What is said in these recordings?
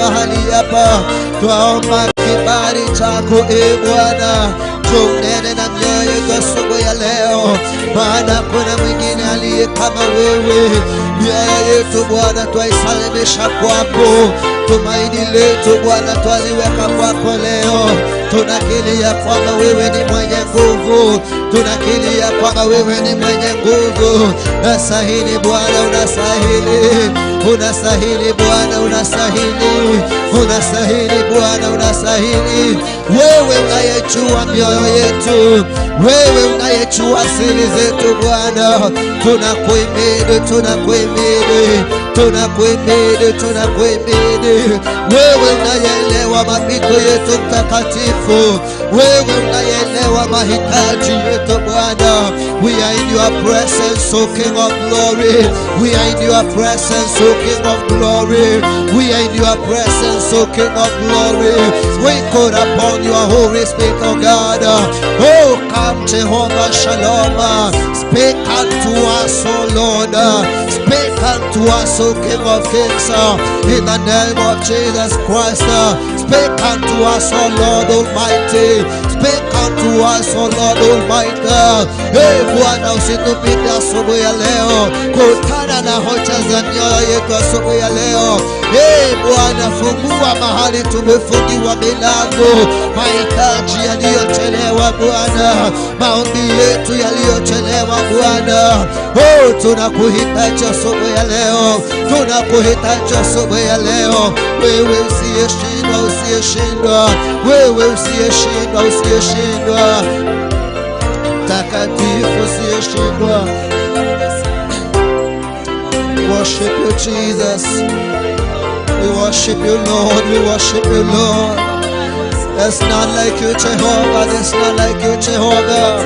mahali hapa. Twaomba kibali chako Bwana, tunene na mioyo yetu asubuhi ya leo, maana kuna mwingine aliye kama wewe. Mioyo yetu Bwana twaisalimisha kwako, tumaini letu Bwana twaliweka kwako leo. Tunakiri ya kwamba wewe ni mwenye nguvu, tunakiri ya kwamba wewe ni mwenye nguvu. Unastahili Bwana, unastahili, unastahili Bwana, unastahili, unastahili Bwana, unastahili. Wewe unayejua mioyo yetu, wewe unayejua siri zetu Bwana, tunakuhimidi, tunakuhimidi, tunakuhimidi, tunakuhimidi. Wewe unayeelewa mapito yetu mtakatifu, wewe unayeelewa mahitaji yetu Bwana. We are in your presence, O King of glory. We are in your presence, O King of glory. We are in your presence, O King of glory. We call upon your Holy Spirit, O God. Oh, come Jehovah Shalom. Speak unto us, O Lord. Speak unto us, O King of Kings. In the name of Jesus Christ. Speak unto us, O Lord Almighty. Speak unto us, O Lord Almighty. Hey, Bwana usitupite asubuhi ya leo. Kutana na hoja za mioyo yetu asubuhi ya leo. Hey, Bwana fungua mahali tumefungiwa milango. Mahitaji yaliyochelewa Bwana, maombi yetu yaliyochelewa Bwana. Oh, tunakuhitaji asubuhi ya leo. Tunakuhitaji asubuhi ya leo. Wewe usiyeshindwa, usiyeshindwa. Wewe usiyeshindwa, usiyeshindwa. Takatifu usiyeshindwa. Worship you Jesus. We worship you Lord. We worship you Lord. There's none like you Jehovah. There's none like you Jehovah.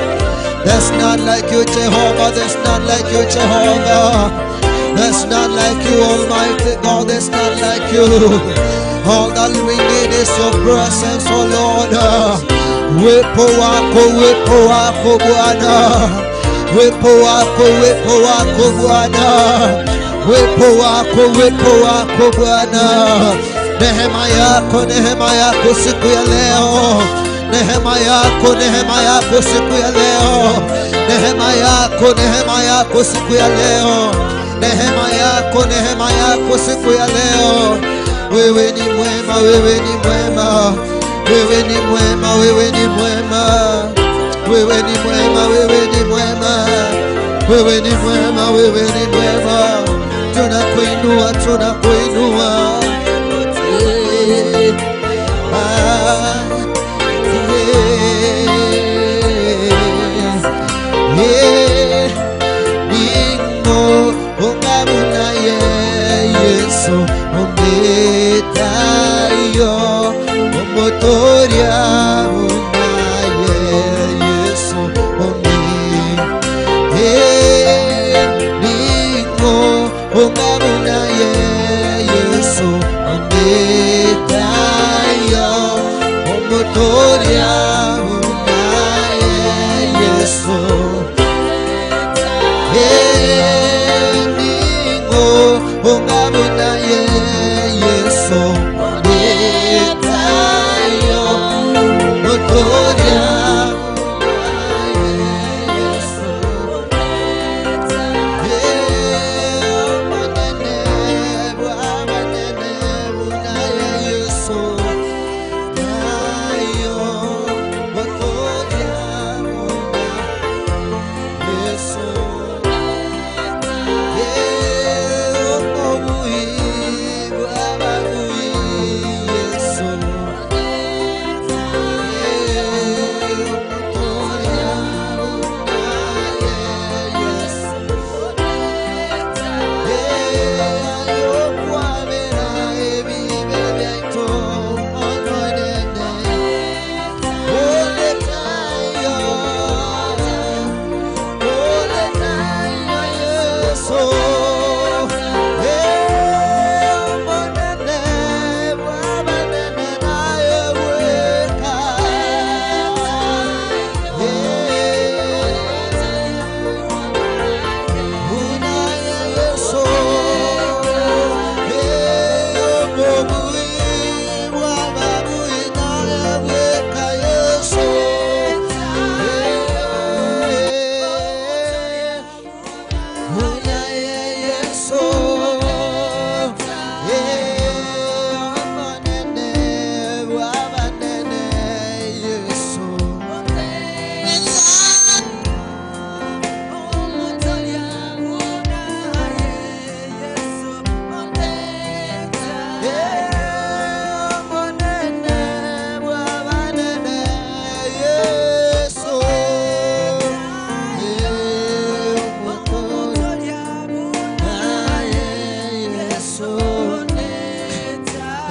There's none like you Jehovah. There's none like you Jehovah. There's none like you Almighty God. There's none like you. All that we need is your presence, oh Lord. Wepo wako, wepo wako Bwana. Wepo wako, wepo wako Bwana. Wepo wako, wepo wako Bwana. Neema yako siku ya leo. Neema yako siku ya leo. Neema yako siku ya leo. Neema yako siku ya leo. Wewe ni mwema, wewe ni mwema. Wewe ni mwema, wewe ni mwema. Wewe ni mwema, wewe ni mwema. Wewe ni mwema, wewe ni mwema. Tunakuinua, tunakuinua. Ningo ungamuna Yesu umetayo umotoria unaye Yesu ningo ungamuna Yesu umetayo umotoria unaye Yesu ningo ungamuna Yesu umetayo umotoria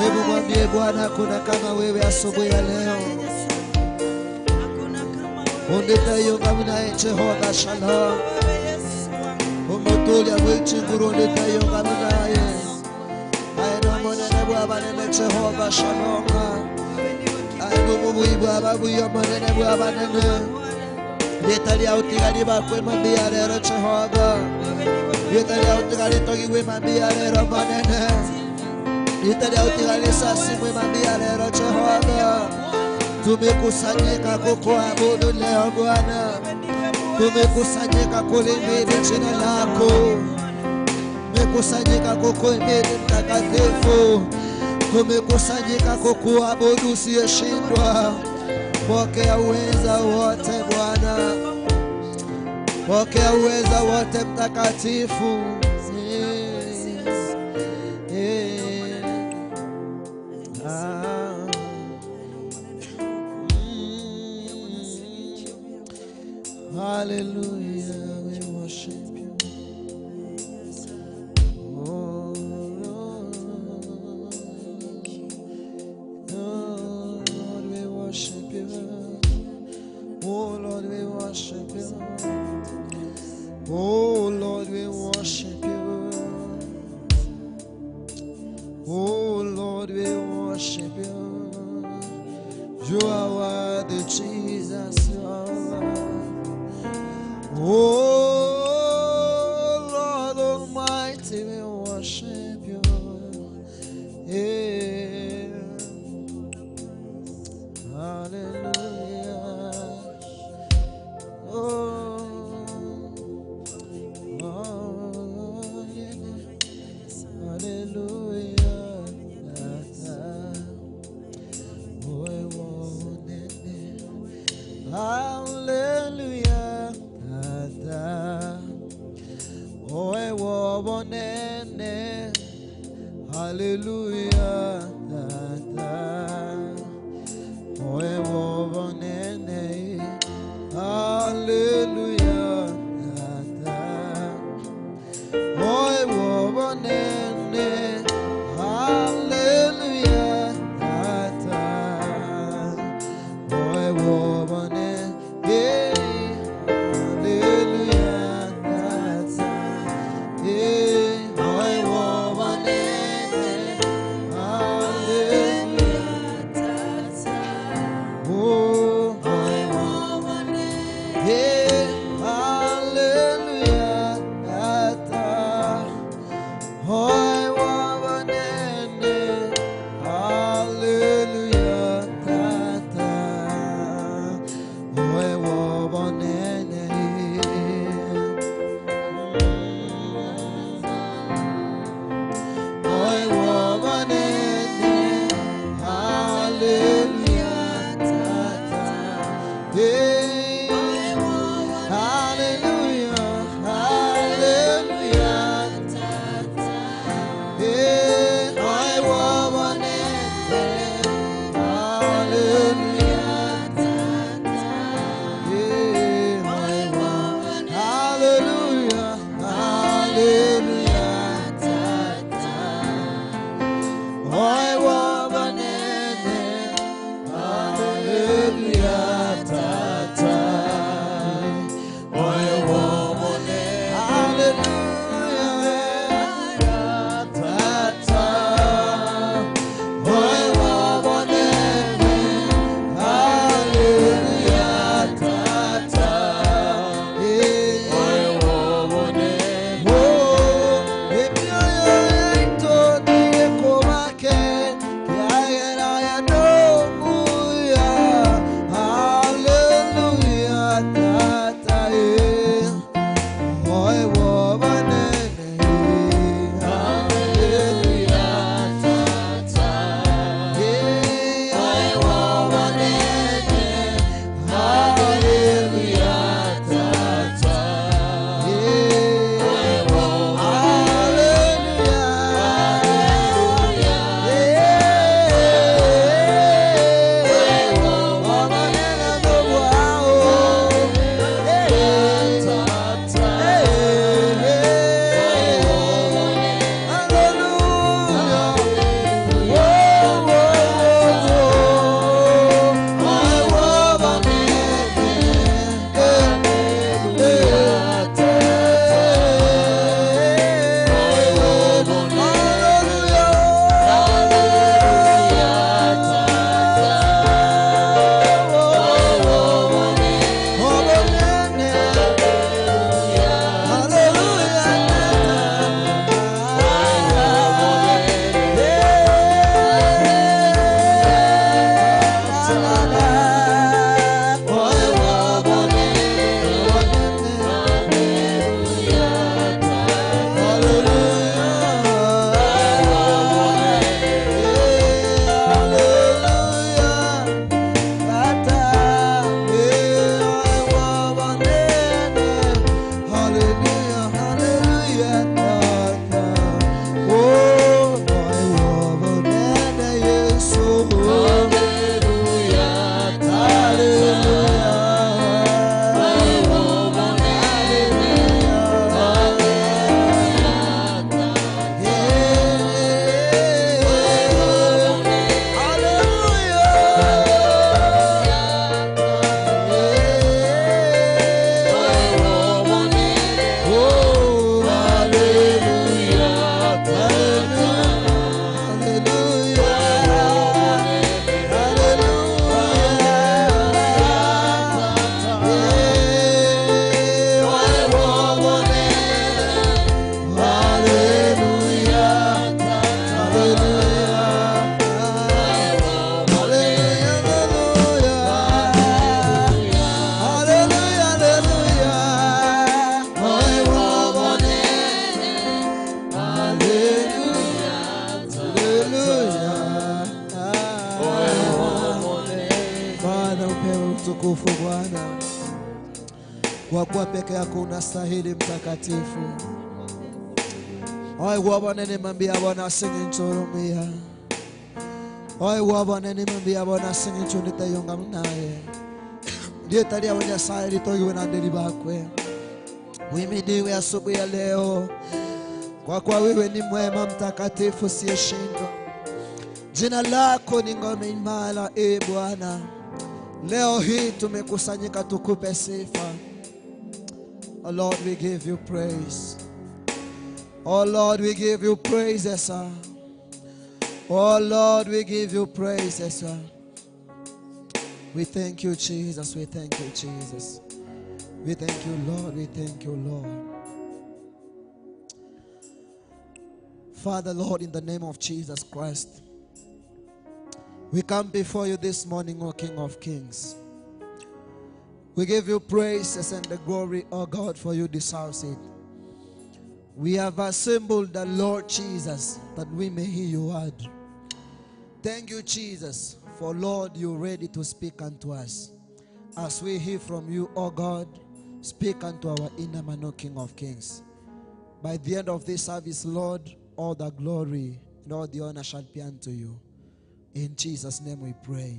Hebu mwambie Bwana, hakuna kama wewe asubuhi ya leo. Unditayungamnaye Jehova Shalom. Umutulia w'ichinguru unditayungamnaye. Aino monene bw'abanene Jehova Shalom. Aino mubuyi bw'ababuyi monene bw'abanene. Nditalia utigari bakwe mambia lero Jehova. Nditalia utigari togiwe mambia lero monene. Nditalia utigari sasimwe mambia lero Jehova. Tumekusanyika kukuabudu leo Bwana. Tumekusanyika kuliimidi jina lako. Tumekusanyika kukuimidi mtakatifu. Tumekusanyika kukuabudu usiyeshindwa. Pokea uweza wote Bwana. Pokea uweza wote mtakatifu. Hallelujah, we worship you. Oh, Lord, we worship you. Oh, Lord, we worship you. Oh, Lord, we worship you. Oh, Lord, we worship you. You are worthy, Jesus. You are worthy. Oh, Lord Almighty, we worship you. Yeah. Hallelujah. Oh, yeah. Hallelujah. Oh, I want utukufu Bwana, kwa kuwa peke yako unastahili mtakatifu. Oi Bwana, nimwambia Bwana singichoromia. Oi Bwana, nimwambia Bwana singichonitayonga naye. Ndiye talia wanya sairi toyo na ndeli bakwe. Uhimidiwe asubuhi ya leo, kwa kuwa wewe ni mwema mtakatifu usiyeshindwa. Jina lako ni ngome imara Bwana. Leo hii tumekusanyika tukupe sifa. Oh Lord, we give you praise. Oh Lord, we give you praise, yes, sir. Oh Lord, we give you praise, yes, sir. We thank you, Jesus. We thank you, Jesus. We thank you, Lord. We thank you, Lord. Father, Lord, in the name of Jesus Christ, we come before you this morning, O King of Kings. We give you praises and the glory, O God, for you deserve it. We have assembled the Lord Jesus that we may hear your word. Thank you, Jesus, for Lord, you're ready to speak unto us. As we hear from you, O God, speak unto our inner man, O King of Kings. By the end of this service, Lord, all the glory and all the honor shall be unto you. In Jesus' name we pray.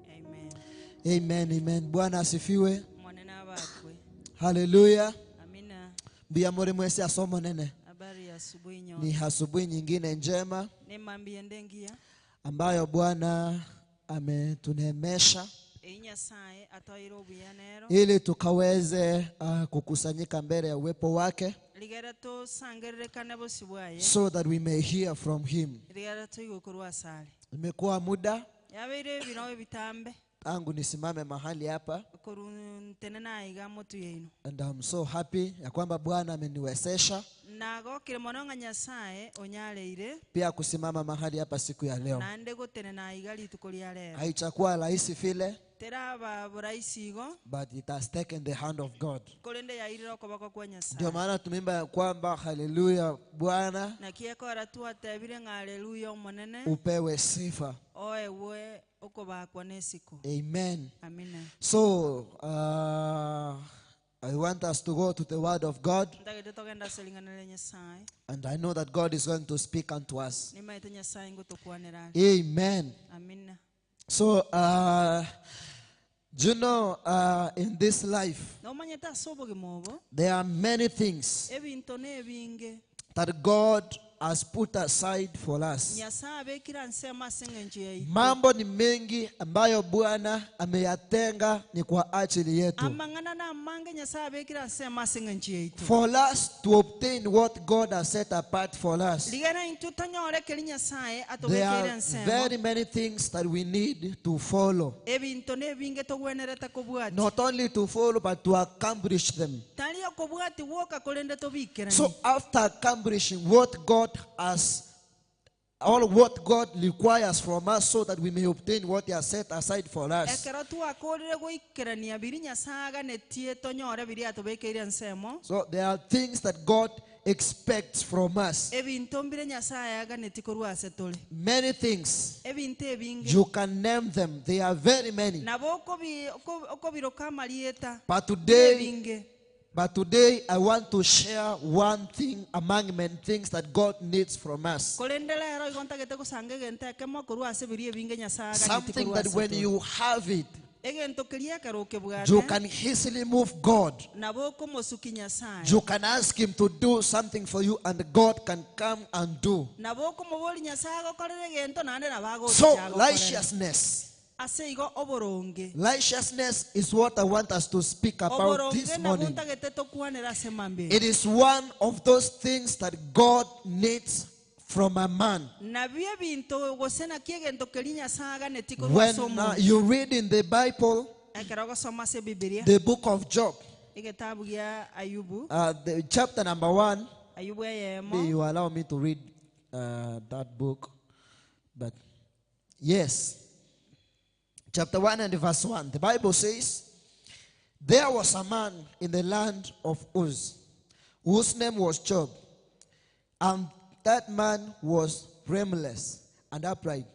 Amen. Amen, amen. Bwana asifiwe. Hallelujah. Amina. Bia mwere mwesi asomo nene. Habari ya asubuhi nyote. Ni asubuhi nyingine njema Nemambie ndengia ambayo Bwana ametuneemesha Nyasaye atoiro buyanero ili tukaweze kukusanyika mbele ya uwepo wake, ligera to sangerekana bosibwaye, so that we may hear from him. ligera to yokurwa sale. Imekuwa muda Yabeire binawe bitambe tangu nisimame mahali hapa, koruntenena iga motu yenu. and I'm so happy ya kwamba Bwana ameniwezesha Nago kiremononga Nyasaye onyaleire pia kusimama mahali hapa siku ya leo. nande gotenena iga litukolia leo. Haichakuwa rahisi vile, Teraba buraisigo, but it has taken the hand of God. kolende yairiro kobako kwa Nyasaye. Ndio maana tumeimba ya kwamba haleluya, Bwana Na kieko aratu atebire nga haleluya omonene upewe sifa. oewe okobakwa nesiko. Amen. Amina. So I want us to go to the word of God, Ndagete togenda selingana le Nyasaye. and I know that God is going to speak unto us. Nimaite Nyasaye ngotokwanera. Amen. Amina. So do you know, in this life No manyeta sobo gemobo. there are many things Ebinto nebinge. that God has put aside for us. Nyasaye abekira nsema sengenje yaitu. Mambo ni mengi ambayo Bwana ameyatenga ni kwa ajili yetu, Amangana na mange Nyasaye abekira nsema sengenje yaitu. for us to obtain what God has set apart for us. Ligana intu tanyore keli Nyasaye There atobekira are nsema. very many things that we need to follow, Ebinto nebinge togwenereta kobwati. not only to follow but to accomplish them. Taliyo kobwati woka kolende tobikira. So after accomplishing what God has, all what God requires from us, so that we may obtain what He has set aside for us. So there are things that God expects from us. Many things. You can name them. They are very many. But today I want to share one thing among many things that God needs from us. Something that when you have it, you can easily move God. You can ask Him to do something for you, and God can come and do. So righteousness. Righteousness is what I want us to speak about this morning. It is one of those things that God needs from a man. When you read in the Bible, the book of Job, the chapter number 1, you allow me to read that book, but yes. Chapter 1 and verse 1. The Bible says, there was a man in the land of Uz, whose name was Job. And that man was blameless and upright,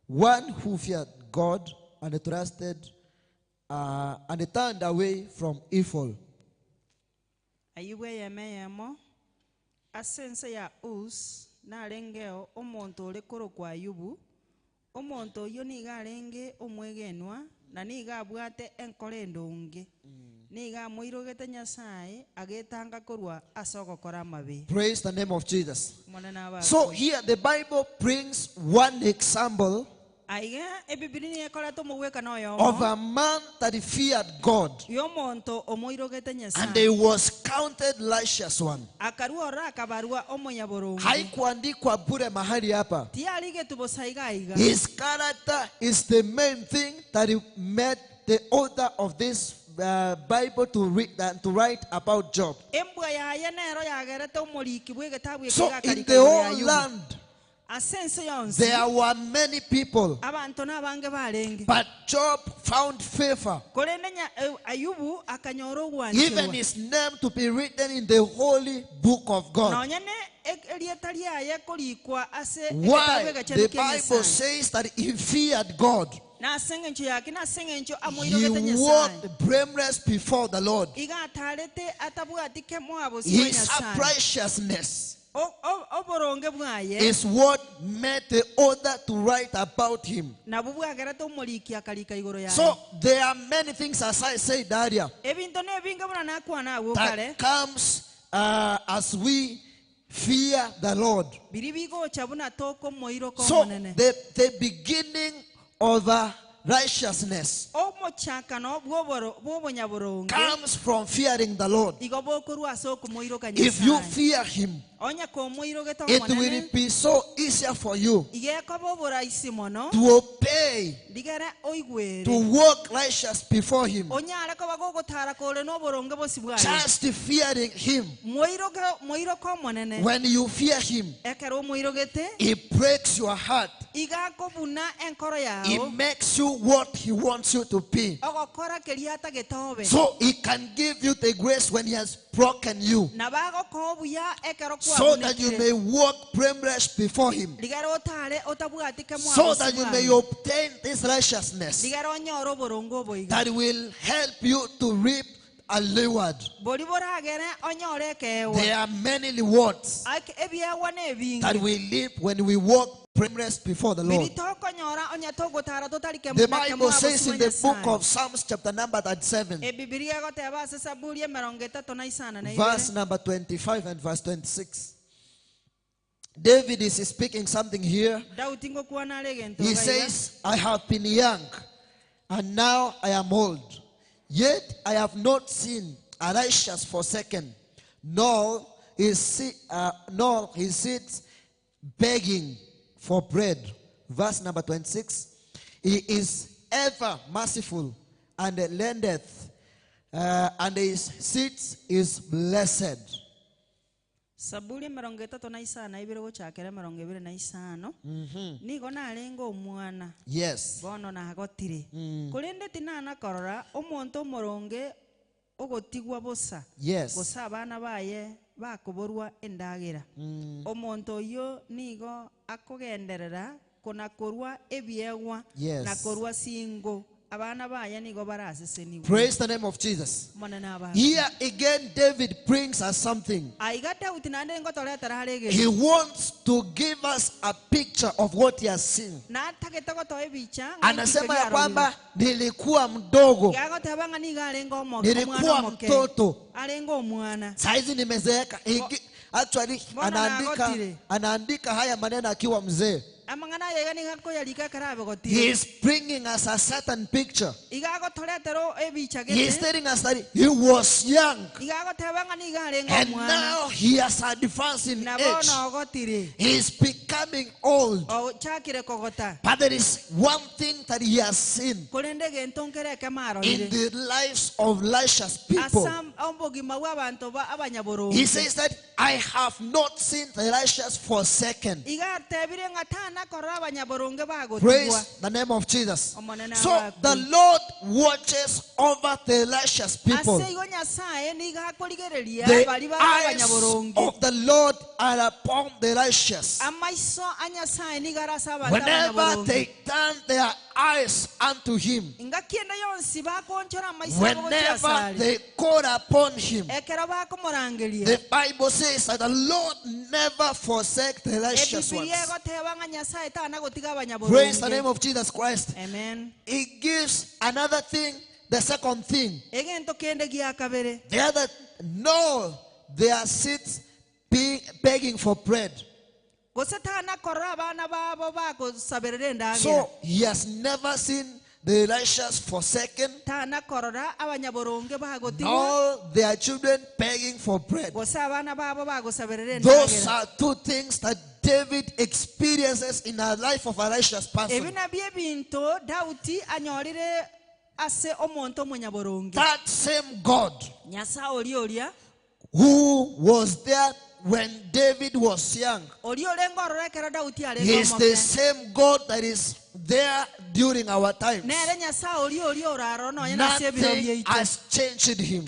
one who feared God and trusted and they turned away from evil. Ayubu yemeyemo asense ya us na rengeo omonto ole koro kwa Ayubu omonto yo niga arenge omwegenwa na niga abwate enkore ndonge niga moirogete Nyasaye agetanga korwa asogokora amabe. Praise the name of Jesus. So here the Bible brings one example of a man that feared God and he was counted righteous one. Haikuandikwa bure mahali hapa. His character is the main thing that he made the author of this Bible to read and to write about Job. So in the whole land there were many people, but Job found favor. Even his name to be written in the holy book of God. Why? The Bible says that he feared God. He walked blameless before the Lord. His righteousness is what made the author to write about him. So there are many things, as I said earlier, that comes as we fear the Lord. So the beginning of righteousness comes from fearing the Lord. If you fear him, it will be so easier for you to obey, to walk righteous before him. Just fearing him. When you fear him, it breaks your heart. It makes you what he wants you to be. So he can give you the grace when he has broken you, so that you may walk blameless before him, so that you may obtain this righteousness that will help you to reap a reward. There are many rewards that we reap when we walk blameless before the Lord. The Bible says in the book of Psalms chapter number 37, verse number 25 and verse 26. David is speaking something here. He says, I have been young and now I am old, yet I have not seen a righteous forsaken, nor he sits begging for bread. Verse number 26. He is ever merciful and lendeth, and his seat is blessed. Saburi mirongo itatu na isana ibiro gucakira mirongo ibiri na isano nigo narenga omwana bono nagotire kurinde tinana korora omonto moronge ogotigwa bosa bosa abana baye bakuborwa endagira omonto yo nigo akogenderera kunakorwa ebyegwa nakorwa singo. Praise the name of Jesus. Here again David brings us something. He wants to give us a picture of what he has seen. Anasema ya kwamba nilikuwa mdogo, nilikuwa mtoto, saizi nimezeeka. Actually anaandika haya maneno akiwa mzee. He is bringing us a certain picture. He is telling us that he was young and now he has advanced in age. He is becoming old. But there is one thing that he has seen in the lives of righteous people. He says that I have not seen the righteous forsaken. Praise the name of Jesus. So the Lord watches over the righteous people. The eyes of the Lord are upon the righteous. Whenever they turn their eyes unto him whenever they call upon him. The Bible says that the Lord never forsake the righteous ones. Praise the name of Jesus Christ. Amen. He gives another thing, the second thing. The other, no, they are sits begging for bread. So he has never seen the righteous forsaken, nor their children begging for bread. Those are two things that David experiences in the life of a righteous person. That same God who was there when David was young is the same God that is there during our times. Nothing has changed him.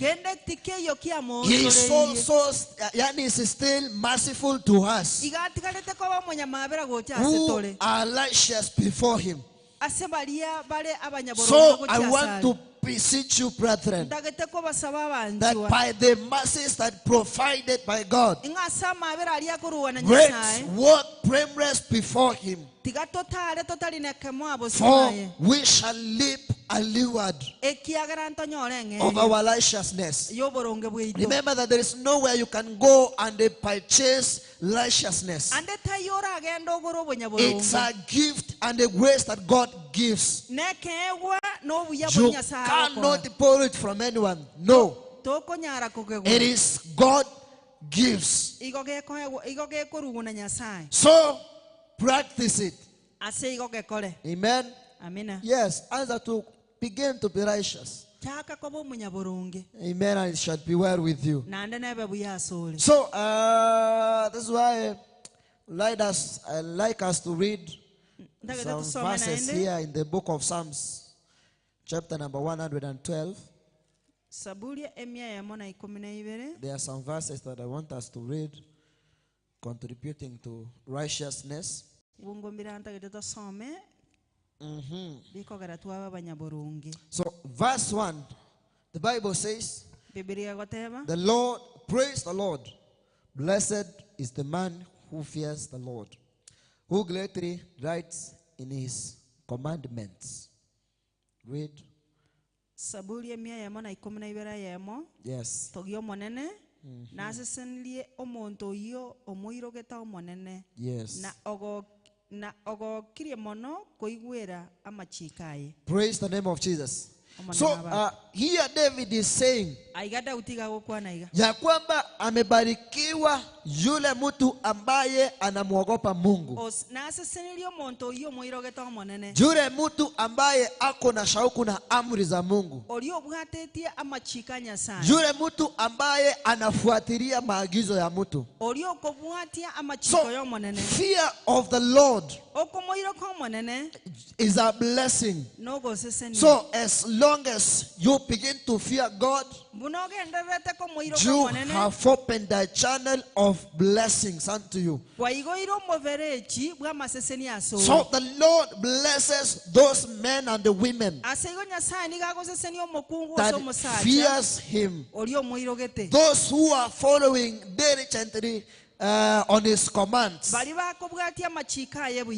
He is also still merciful to us who are righteous before him. So I want to beseech you, brethren, that by the mercies that provided by God, let's walk blameless before him, for we shall leap allure of our righteousness. Remember that there is nowhere you can go and purchase righteousness. It's a gift and a grace that God gives. You cannot borrow it from anyone. No. It is God gives. So practice it. Amen. Yes, answer to begin to be righteous. Amen. And it shall be well with you. So that's why I like us to read some verses here in the book of Psalms, chapter number 112. There are some verses that I want us to read, contributing to righteousness. So verse 1, the Bible says, the Lord, praise the Lord, blessed is the man who fears the Lord, who greatly delights in his commandments. Read. Yes. Yes. Praise the name of Jesus. So here David is saying ya kwamba amebarikiwa yule mtu ambaye anamwogopa Mungu, yule mtu ambaye ako na shauku na amri za Mungu, yule mtu ambaye anafuatilia maagizo ya mtu. So fear of the Lord is a blessing. So as long as you begin to fear God, you have opened the channel of blessings unto you. So the Lord blesses those men and the women that fears him, those who are following diligently on his commands.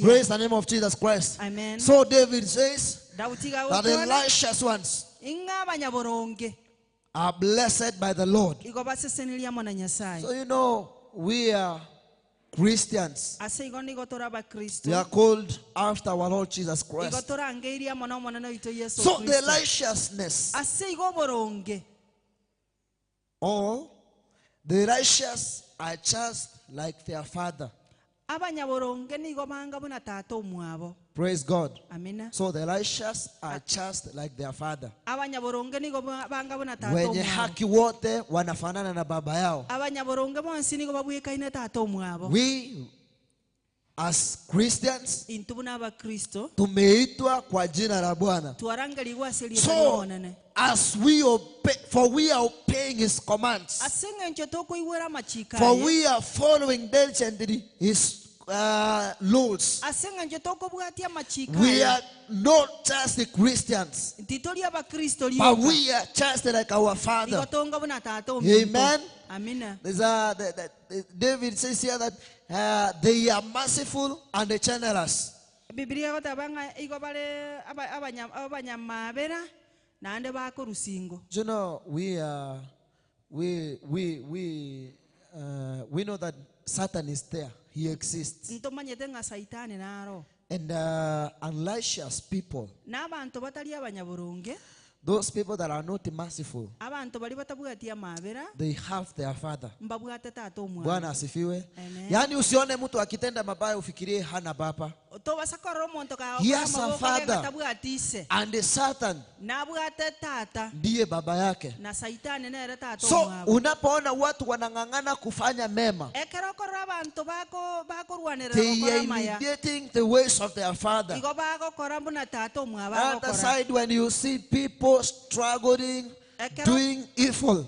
Praise the name of Jesus Christ. Amen. So David says that the righteous ones are blessed by the Lord. So you know, we are Christians. We are called after our Lord Jesus Christ. So the righteousness, or the righteous are just like their father. Praise God. Amen. So the righteous are just like their father. Wenye haki wote wanafanana na baba yao. We as Christians tumeitwa kwa jina la Bwana. So as we obey, for we are obeying his commands, for we are following diligently his laws. We are not just the Christians, but we are just like our Father. Amen. David says here that they are merciful and generous. You know, we know that Satan is there. He exists. And unrighteous people, those people that are not merciful, they have their father. Bwana asifiwe. Yani usione mtu akitenda mabaya ufikirie hana baba. He has a father. And the Satan ndiye baba yake. So unapoona watu wanangangana kufanya mema, they are imitating the ways of their father. Other side, when you see people struggling, doing evil,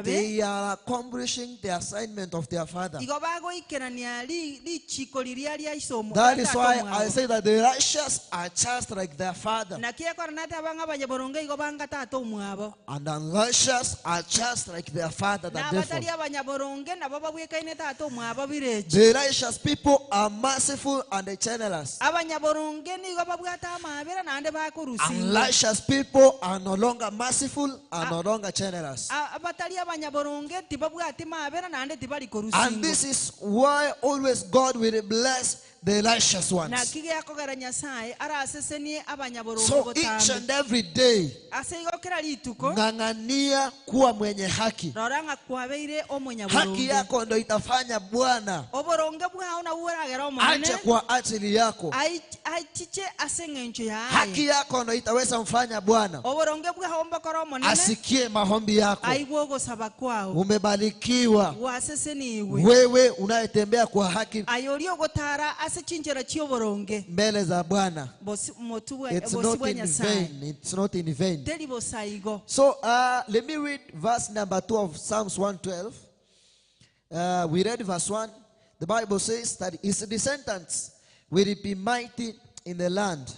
they are accomplishing the assignment of their father. That is why I say that the righteous are just like their father, and unrighteous are just like their father, the devil. The righteous people are merciful and generous. Unrighteous people are no longer merciful and no longer generous. And this is why always God will bless the righteous ones. So each and every day, ng'ang'ania kuwa mwenye haki. Haki yako ndo itafanya Bwana ache kwa ajili yako. Haki yako ndo itaweza mfanya Bwana asikie maombi yako. Umebarikiwa wewe unayetembea kwa haki mbele za Bwana. It's not in vain. It's not in vain. So let me read verse number 2 of Psalms 112. We read verse 1. The Bible says that his descendants will be mighty in the land.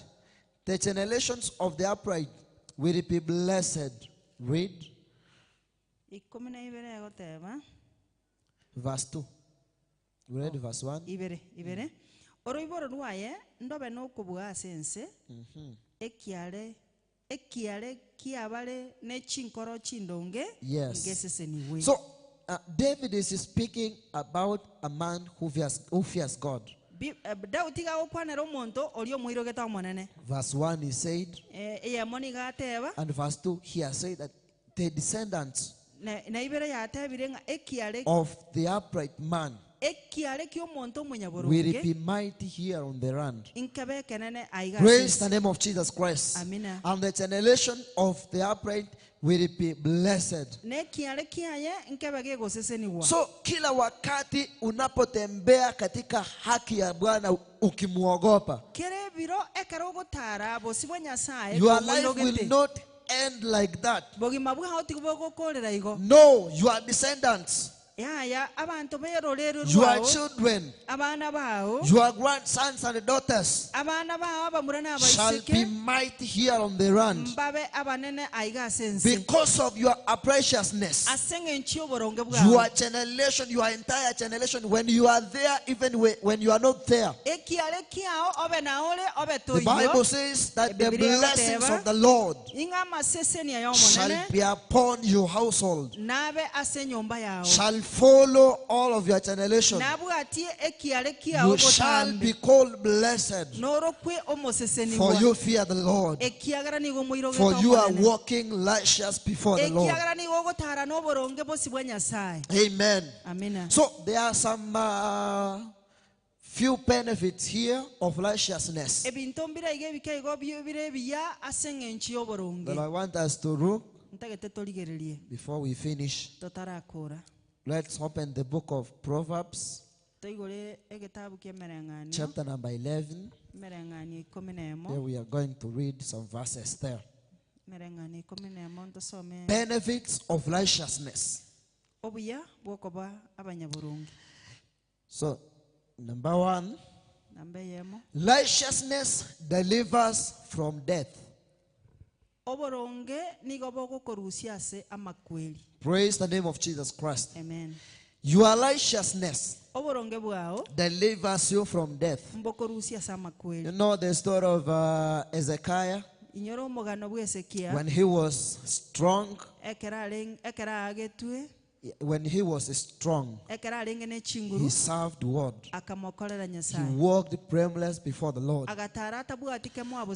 The generations of the upright will be blessed. Read. Verse 2. We read verse 1. Yes. So David is speaking about a man who fears God. Verse 1 he said, and verse 2 he has said that the descendants of the upright man will be mighty here on the land. Praise the name of Jesus Christ. Amen. And the generation of the upright will be blessed. So kila wakati unapotembea katika haki ya Bwana ukimuogopa, your life will not end like that. No, your descendants, your children, your grandsons and daughters shall be mighty here on the land because of your preciousness. Your generation, your entire generation, when you are there, even when you are not there, the Bible says that the blessings of the Lord shall be upon your household, shall follow all of your generation. You shall be called blessed, for you fear the Lord, for you are walking righteous before the Lord. Amen. So there are some few benefits here of righteousness that I want us to look before we finish. Let's open the book of Proverbs, chapter number 11. There we are going to read some verses there. Benefits of righteousness. So, number 1, righteousness delivers from death. Praise the name of Jesus Christ. Amen. Your righteousness delivers you from death. You know the story of Hezekiah? When he was strong, he served God. He walked blameless before the Lord.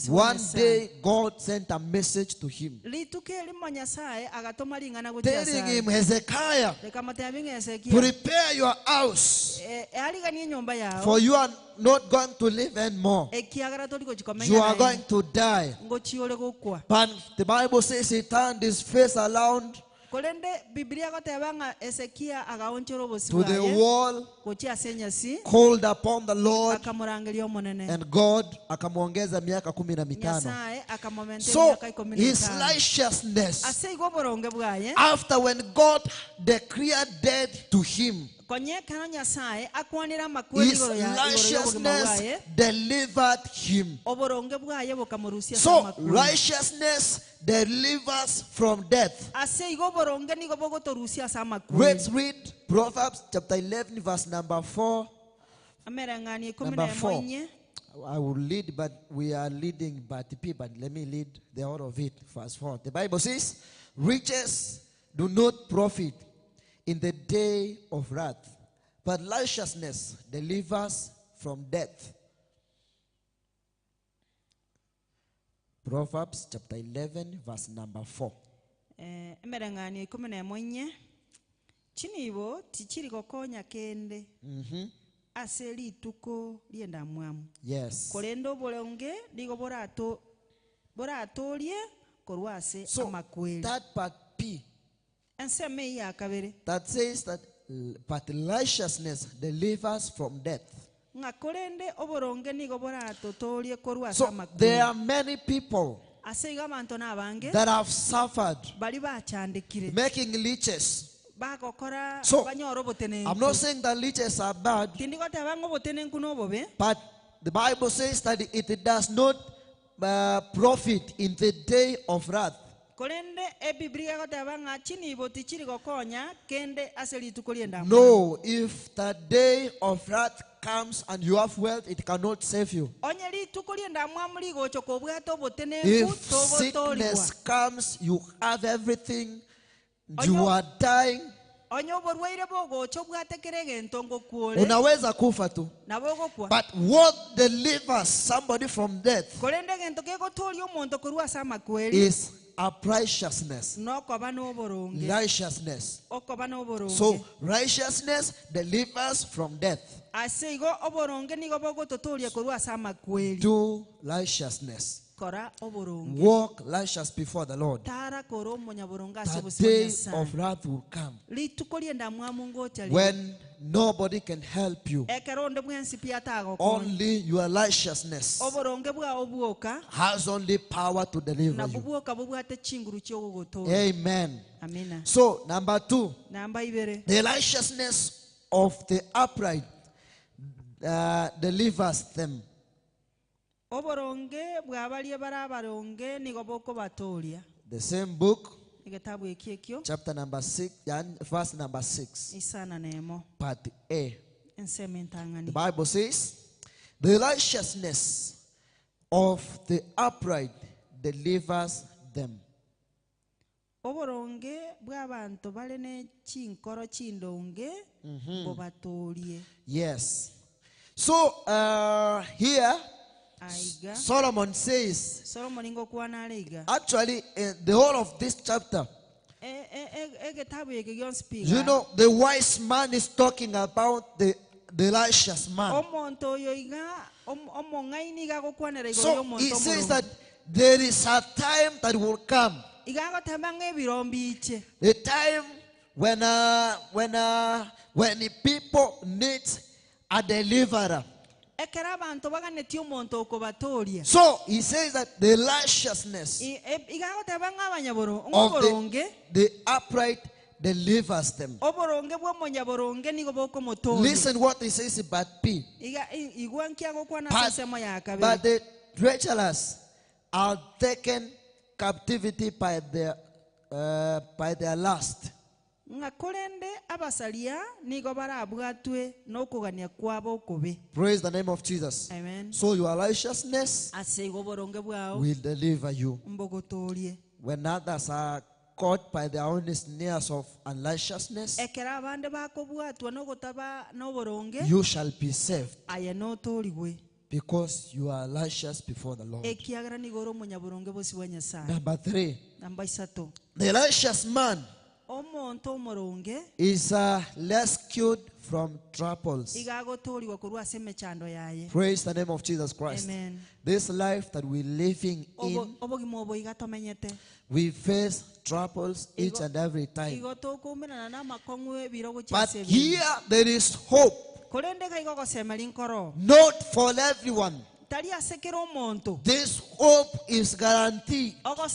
One day, God sent a message to him, telling him, Hezekiah, prepare your house, for you are not going to live anymore. You are going to die. But the Bible says he turned his face around to the wall, called upon the Lord, and God akamwongeza miaka 15. So his righteousness, after when God declared death to him, his righteousness delivered him. So righteousness delivers from death. Let's read Proverbs chapter 11 verse number 4. Number 4. I will lead, but we are leading by the people. But let me lead the order of it. Verse 4. The Bible says, riches do not profit in the day of wrath, but righteousness delivers from death. Proverbs chapter 11 verse number 4. Yes. So that part P, that says that but righteousness delivers from death. So there are many people that have suffered making riches. So I'm not saying that riches are bad, but the Bible says that it does not profit in the day of wrath. No, if the day of wrath comes and you have wealth, it cannot save you. If sickness comes, you have everything, you are dying, unaweza kufa tu. But what delivers somebody from death is righteousness. Righteousness. So righteousness delivers from death. Do righteousness. Walk righteous before the Lord. The day of wrath will come when nobody can help you. Only your righteousness has only power to deliver you. Amen. So number 2, the righteousness of the upright delivers them. The same book, chapter number 6, verse number 6, part A. The Bible says, the righteousness of the upright delivers them. Yes. So here Solomon says, actually the whole of this chapter, you know, the wise man is talking about the righteous man. So he says that there is a time that will come, a time when the people need a deliverer. So he says that the righteousness of the upright delivers them. Listen what he says about P. But the treacherous are taken captivity by their lust. Praise the name of Jesus. Amen. So your righteousness will deliver you. When others are caught by their own snares of unrighteousness, you shall be saved, because you are righteous before the Lord. Number 3, the righteous man is rescued from troubles. Praise the name of Jesus Christ. Amen. This life that we're living in, we face troubles each and every time. But here there is hope, not for everyone. This hope is guaranteed for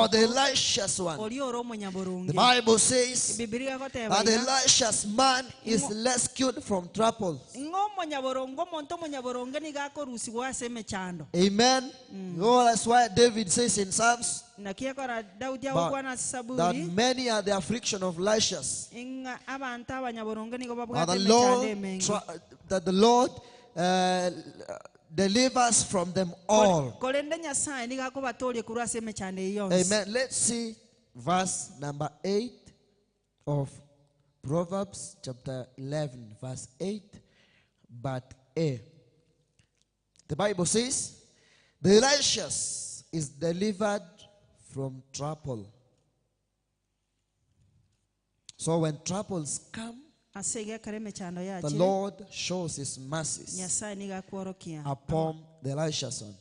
the righteous one. The Bible says that the righteous man is rescued from troubles. Amen. Oh, that's why David says in Psalms that many are the affliction of righteous, that the Lord delivers from them all. Amen. Let's see verse number 8 of Proverbs chapter 11, verse 8, but A. The Bible says, the righteous is delivered from trouble. So when troubles come, the Lord shows his mercies upon the righteous one.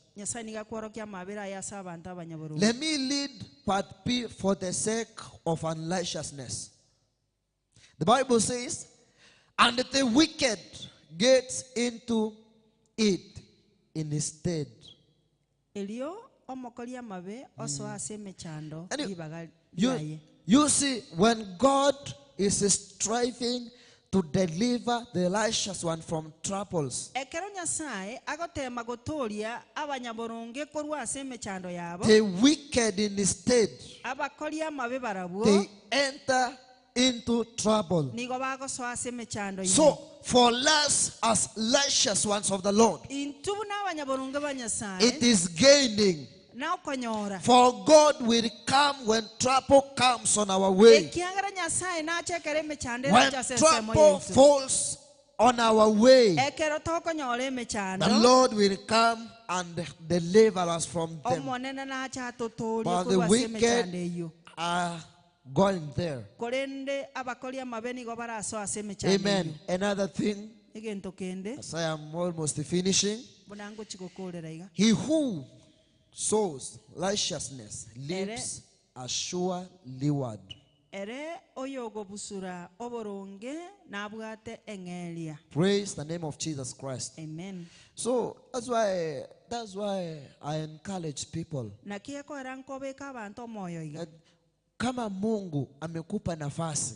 Let me read part B for the sake of unrighteousness. The Bible says, and the wicked gets into it in his stead. You see, when God is striving to deliver the righteous one from troubles, the wicked in the state, they enter into trouble. So for us as righteous ones of the Lord, it is gaining. For God will come when trouble comes on our way. When trouble falls on our way, the Lord will come and deliver us from them. But the wicked are going there. Amen. Another thing, as I am almost finishing, he who sows righteousness lives a sure reward. Praise the name of Jesus Christ. Amen. So that's why I encourage people. Kama Mungu amekupa nafasi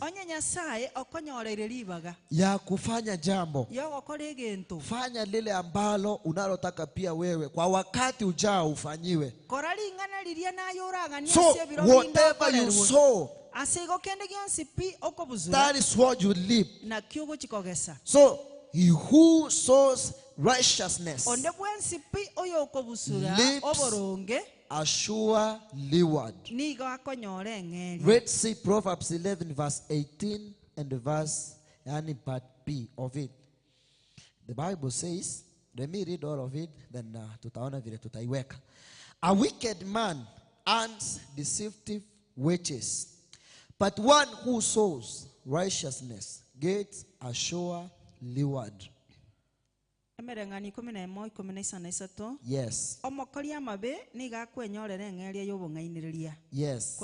ya kufanya jambo, fanya lile ambalo unalotaka pia wewe kwa wakati ujao ufanyiwe. So whatever you sow, that is what you reap. So he who sows righteousness lives a sure reward. Let's see Proverbs 11 verse 18 and verse part B of it. The Bible says, let me read all of it, then tutaona vile tutaiweka. A wicked man earns deceptive wages, but one who sows righteousness gets a sure reward. Yes. Yes.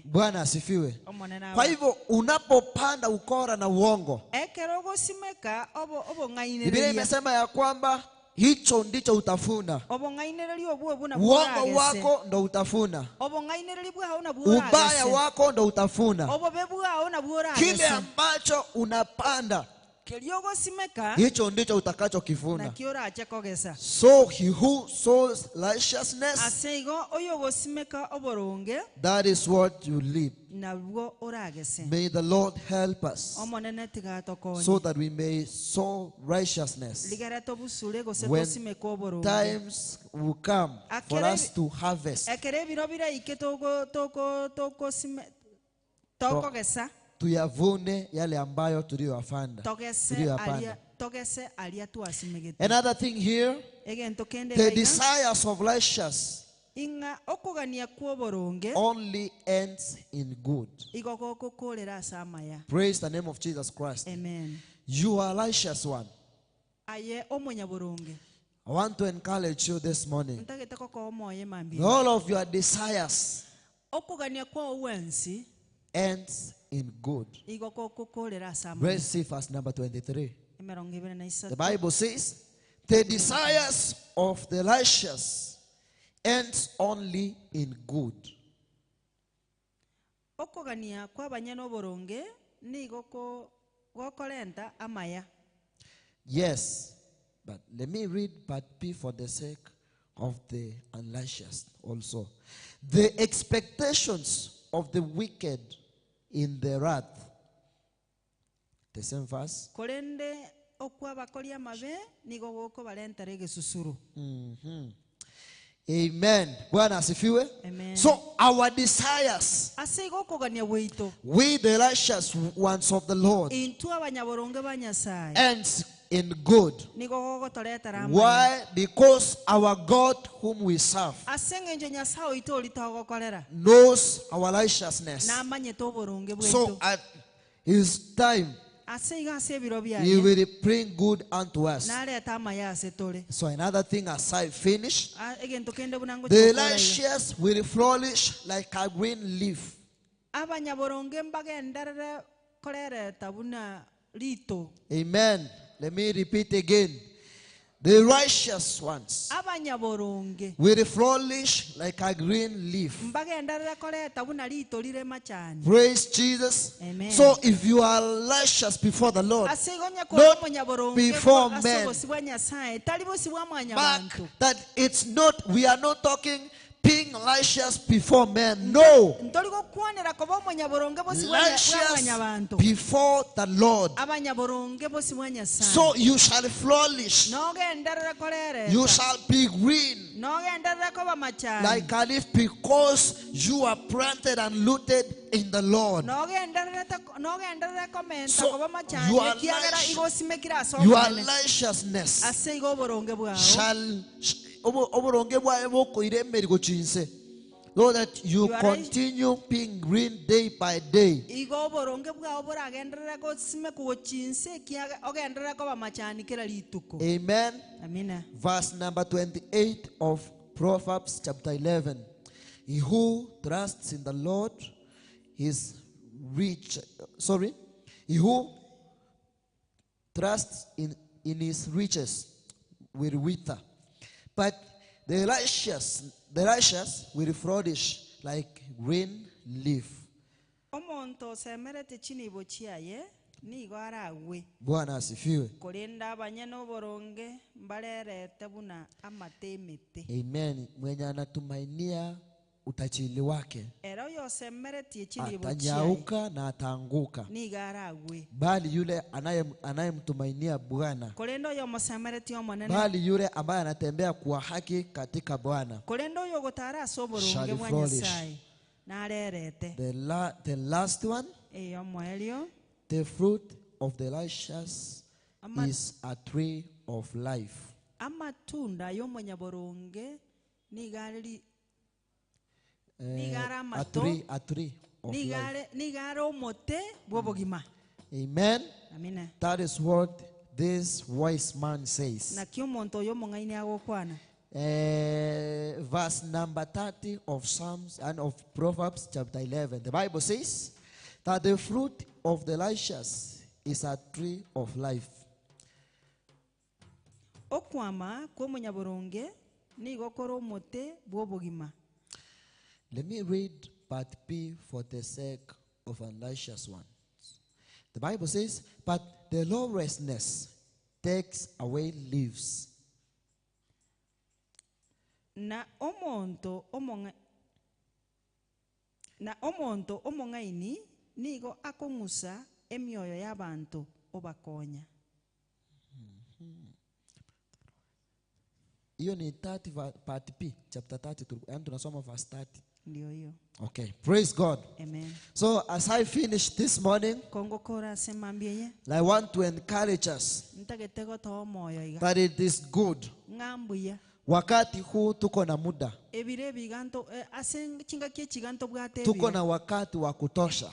Bwana asifiwe. Kwa hivyo unapopanda ukora na uongo, Biblia imesema ya kwamba hicho ndicho utafuna. Uongo wako ndo utafuna. Ubaya wako ndo utafuna. Kile ambacho unapanda, hicho ndicho utakachokivuna. So he who sows righteousness, that is what you reap. May the Lord help us so that we may sow righteousness when times will come for us to harvest. Tuyavune yale ambayo tuliyopanda. Another thing here, the desires of righteous only ends in good. Praise the name of Jesus Christ. Amen. You are a righteous one. I want to encourage you this morning. All of your desires ends in good. Let's see verse number 23. The Bible says, the desires of the righteous ends only in good. Yes, but let me read part B for the sake of the unrighteous also. The expectations of the wicked in the wrath. The same verse. Amen. Amen. So our desires, we the righteous ones of the Lord, ends in good. Why? Because our God whom we serve knows our righteousness. So at his time, he will bring good unto us. So another thing as I finish, the righteous will flourish like a green leaf. Amen. Let me repeat again. The righteous ones will flourish like a green leaf. Praise Jesus. Amen. So if you are righteous before the Lord, not before men, mark that it's not, we are not talking being righteous before men. No. Righteous before the Lord. So you shall flourish. You shall be green like a leaf, because you are planted and rooted in the Lord. So your righteousness shall so that you continue being green day by day. Amen. Amen. Verse number 28 of Proverbs chapter 11. He who trusts in the Lord is rich. He who trusts in his riches will wither, but the righteous will flourish like green leaf. Bwana asifiwe. Amen. Mwenye anatumainia utajiri wake atanyauka na ataanguka, bali yule anayemtumainia Bwana, bali yule ambaye anatembea kwa haki katika Bwana shall flourish. The last one, the fruit of the righteous is a tree of life. A tree of life. Amen. Amen. That is what this wise man says. Verse number 30 of Psalms and of Proverbs chapter 11. The Bible says that the fruit of the righteous is a tree of life. Okwama kwa munyaboronge ni gokoro mote bwobogima. Let me read part B for the sake of unrighteous ones. The Bible says, but the lawlessness takes away lives. Na omonto omongaini nigo akongusa emyoyo y'abantu obakonya. Hiyo ni 30 part B, chapter 30, and tunasoma verse 30. Ndio hiyo. Okay, praise God. Amen. So as I finish this morning, I want to encourage us that it is good. Wakati huu tuko na muda. Tuko na wakati wa kutosha.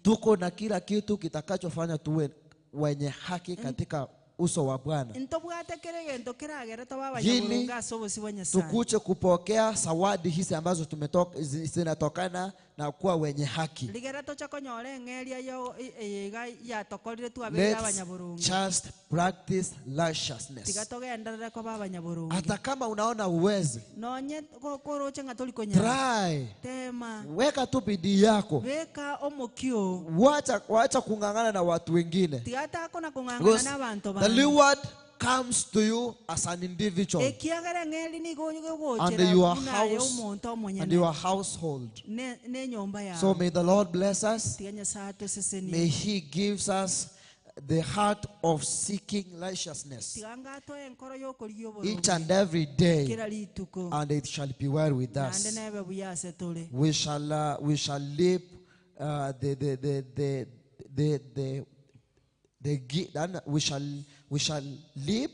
Tuko na kila kitu kitakachofanya tuwe wenye haki katika uso wa Bwana. Hili tukuche kupokea zawadi hizi ambazo zinatokana na kuwa wenye haki. Let's just practice righteousness. Hata kama unaona uwezi, try. Weka tu bidii yako. Wacha kungangana na watu wengine. The reward comes to you as an individual and your house and your household. So may the Lord bless us. May He gives us the heart of seeking righteousness each and every day, and it shall be well with us. We shall live we shall live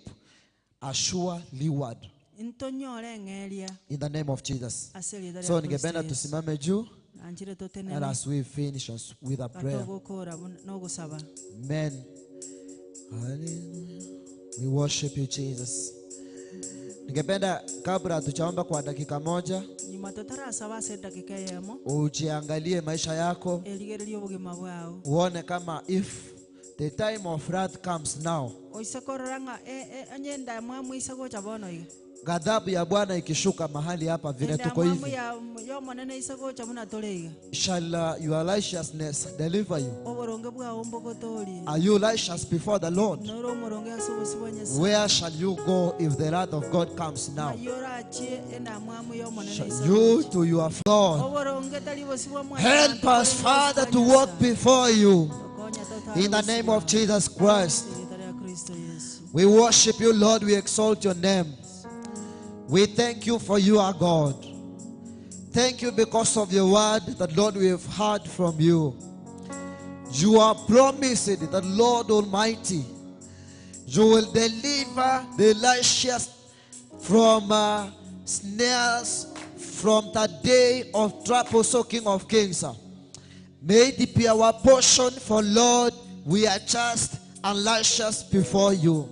a sure reward in the name of Jesus. So ningependa tusimame juu, and as we finish with a prayer. Amen. Hallelujah. We worship you, Jesus. Ningependa kabla tuchaomba kwa dakika moja, ujiangalie maisha yako, uone kama if the time of wrath comes now, ghadhabu ya Bwana ikishuka mahali hapa vile tuko hivi, shall your righteousness deliver you? Are you righteous before the Lord? Where shall you go if the wrath of God comes now? You to your Lord. Help us, Father, to walk before you in the name of Jesus Christ. We worship you, Lord. We exalt your name. We thank you for you are God. Thank you because of your word that, Lord, we have heard from you. You are promising that, Lord Almighty, you will deliver the righteous from snares from the day of trouble, so King of Kings. May it be our portion, for Lord, we are just and righteous before you.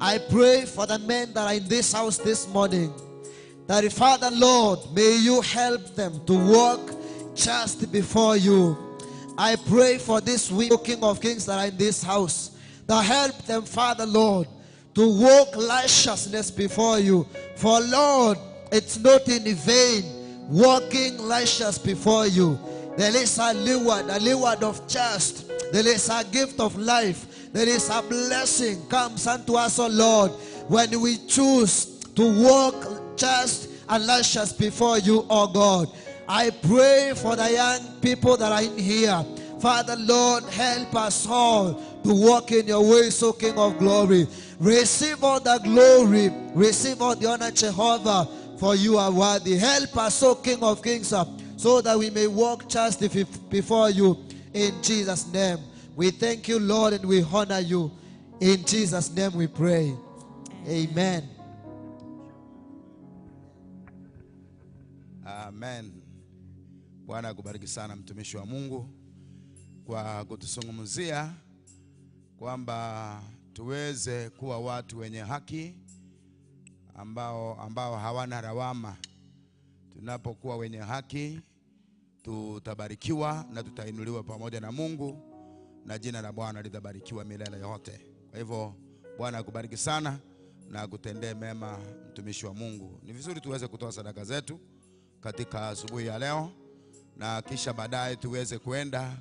I pray for the men that are in this house this morning, that Father, Lord, may you help them to walk just before you. I pray for this week, King of Kings, that are in this house, that help them, Father, Lord, to walk righteousness before you. For Lord, it's not in vain walking righteous before you. There is a reward of just. There is a gift of life. There is a blessing comes unto us, O Lord, when we choose to walk just and righteous before you, O God. I pray for the young people that are in here. Father, Lord, help us all to walk in your ways, O King of glory. Receive all the glory. Receive all the honor, Jehovah, for you are worthy. Help us, O King of kings, so that we may walk just before you. In Jesus' name. We thank you, Lord, and we honor you. In Jesus' name we pray. Amen. Amen. Bwana akubariki sana mtumishi wa Mungu kwa kutuzungumzia kwamba tuweze kuwa watu wenye haki ambao hawana lawama. Tunapokuwa wenye haki tutabarikiwa na tutainuliwa pamoja na Mungu, na jina la Bwana litabarikiwa milele yote. Kwa hivyo Bwana akubariki sana na akutendee mema, mtumishi wa Mungu. Ni vizuri tuweze kutoa sadaka zetu katika asubuhi ya leo, na kisha baadaye tuweze kwenda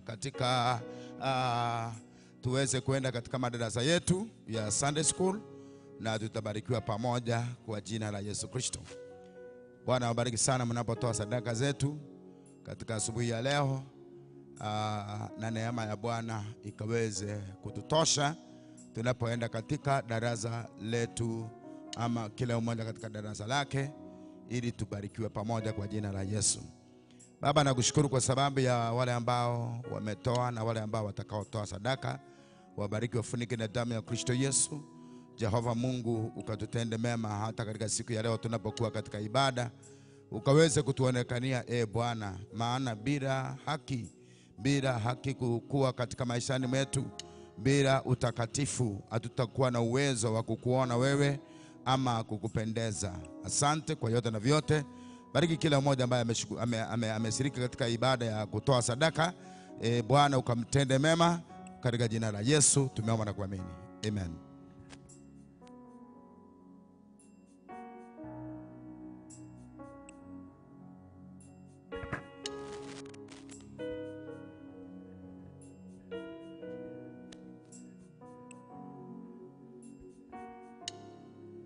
katika madarasa yetu ya Sunday School, na tutabarikiwa pamoja kwa jina la Yesu Kristo. Bwana wabariki sana mnapotoa sadaka zetu katika asubuhi ya leo, na neema ya Bwana ikaweze kututosha tunapoenda katika darasa letu, ama kila mmoja katika darasa lake, ili tubarikiwe pamoja kwa jina la Yesu. Baba, nakushukuru kwa sababu ya wale ambao wametoa na wale ambao watakaotoa sadaka. Wabariki, wafunike na damu ya Kristo Yesu. Jehova Mungu, ukatutende mema hata katika siku ya leo tunapokuwa katika ibada. Ukaweze kutuonekania Bwana, maana bila haki kukua katika maishani mwetu, bila utakatifu hatutakuwa na uwezo wa kukuona wewe ama kukupendeza. Asante kwa yote na vyote. Bariki kila mmoja ambaye ameshiriki katika ibada ya kutoa sadaka. Bwana ukamtende mema katika jina la Yesu tumeomba na kuamini. Amen.